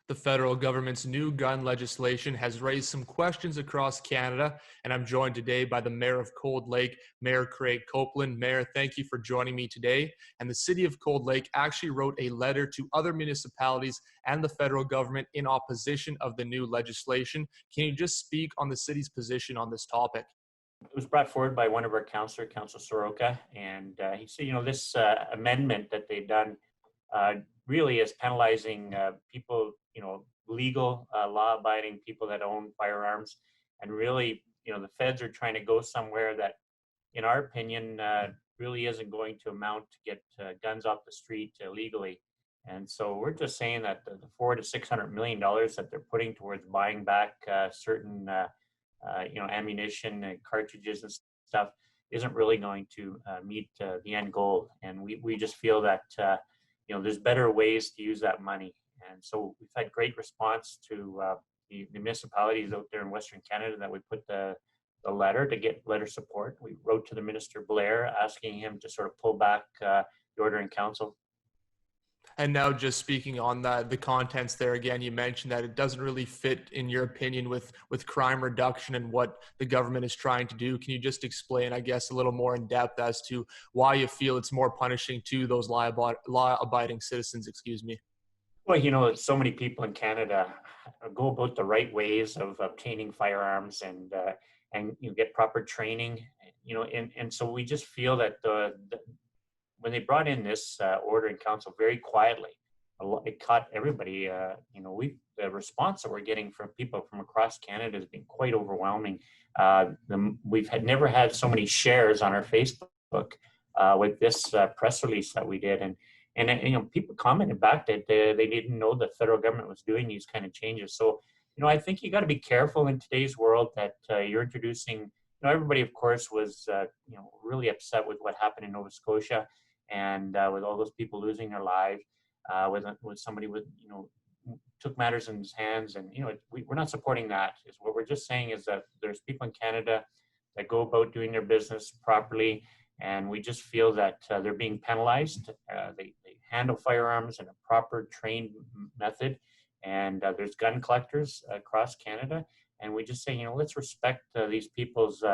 The federal government's new gun legislation has raised some questions across Canada, and I'm joined today by the Mayor of Cold Lake, Mayor Craig Copeland. Mayor, thank you for joining me today. And the City of Cold Lake actually wrote a letter to other municipalities and the federal government in opposition of the new legislation. Can you just speak on the city's position on this topic? It was brought forward by one of our Councillor Soroka, and he said, this amendment that they've done really is penalizing people, legal, law-abiding people that own firearms, and really, the feds are trying to go somewhere that, in our opinion, really isn't going to amount to get guns off the street illegally. And so we're just saying that the $400 to $600 million that they're putting towards buying back certain ammunition and cartridges and stuff isn't really going to meet the end goal. And we just feel that, there's better ways to use that money. And so we've had great response to the municipalities out there in Western Canada that we put the letter to get letter support. We wrote to the Minister Blair asking him to sort of pull back the order in council. And now just speaking on the contents there again, you mentioned that it doesn't really fit, in your opinion, with crime reduction and what the government is trying to do. Can you just explain, I guess, a little more in depth as to why you feel it's more punishing to those law-abiding citizens, excuse me? Well, so many people in Canada go about the right ways of obtaining firearms and you get proper training, and so we just feel that when they brought in this order in council very quietly, it caught everybody. The response that we're getting from people from across Canada has been quite overwhelming. We've never had so many shares on our Facebook with this press release that we did, and people commented back that they didn't know the federal government was doing these kind of changes. So, I think you got to be careful in today's world that you're introducing. Everybody, of course, was really upset with what happened in Nova Scotia. And with all those people losing their lives, with somebody took matters in his hands, and we're not supporting that. What we're just saying is that there's people in Canada that go about doing their business properly, and we just feel that they're being penalized. They handle firearms in a proper trained method, and there's gun collectors across Canada, and we just say let's respect these people's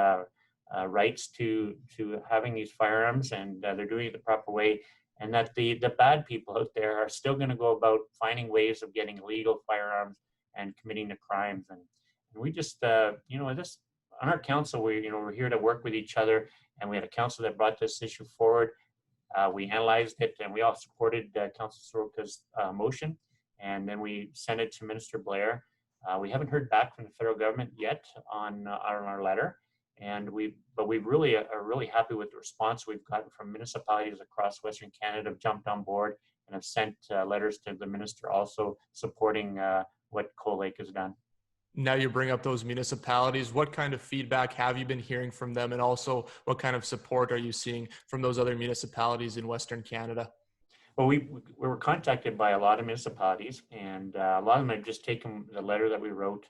rights to having these firearms, and they're doing it the proper way, and that the bad people out there are still going to go about finding ways of getting illegal firearms and committing the crimes. And we just this on our council, we're here to work with each other, and we had a council that brought this issue forward. We analyzed it, and we all supported Councillor Soroka's motion, and then we sent it to Minister Blair. We haven't heard back from the federal government yet on our letter. And we really are really happy with the response we've gotten from municipalities across Western Canada have jumped on board and have sent letters to the minister also supporting what Cold Lake has done. Now you bring up those municipalities. What kind of feedback have you been hearing from them? And also, what kind of support are you seeing from those other municipalities in Western Canada? Well, we were contacted by a lot of municipalities, and a lot of them have just taken the letter that we wrote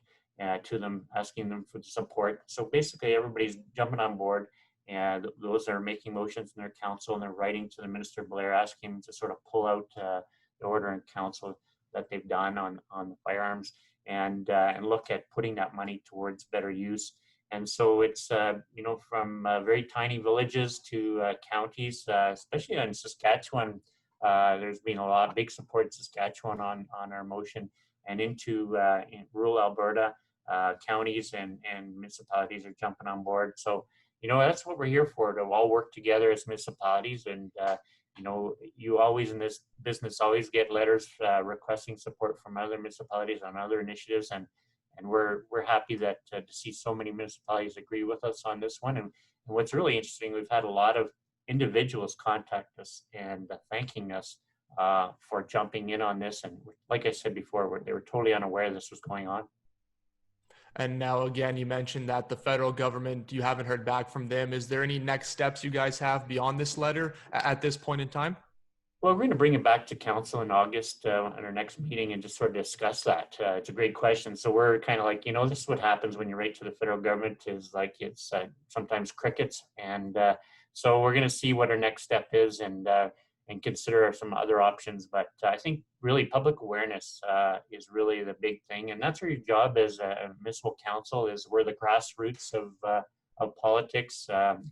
to them, asking them for support. So basically, everybody's jumping on board, and those that are making motions in their council, and they're writing to the Minister Blair, asking him to sort of pull out the order in council that they've done on the firearms, and look at putting that money towards better use. And so it's from very tiny villages to counties, especially in Saskatchewan. There's been a lot of big support in Saskatchewan on our motion, and into in rural Alberta. Counties and municipalities are jumping on board. So, that's what we're here for, to all work together as municipalities. And, you always in this business always get letters requesting support from other municipalities on other initiatives. And we're happy that to see so many municipalities agree with us on this one. And what's really interesting, we've had a lot of individuals contact us and thanking us for jumping in on this. And like I said before, they were totally unaware this was going on. And now, again, you mentioned that the federal government, you haven't heard back from them. Is there any next steps you guys have beyond this letter at this point in time? Well, we're going to bring it back to council in August at our next meeting and just sort of discuss that. It's a great question. So we're kind of like, this is what happens when you write to the federal government, is like it's sometimes crickets. And so we're going to see what our next step is. And and consider some other options. But I think really public awareness is really the big thing, and that's where your job as a municipal council is. We're the grassroots of politics,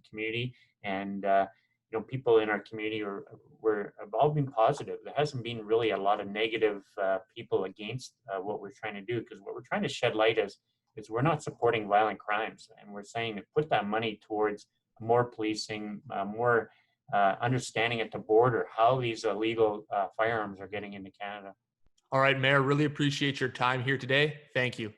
community, and people in our community have all been positive. There hasn't been really a lot of negative people against what we're trying to do, because what we're trying to shed light is we're not supporting violent crimes, and we're saying to put that money towards more policing, more understanding at the border how these illegal firearms are getting into Canada. All right, Mayor, really appreciate your time here today. Thank you.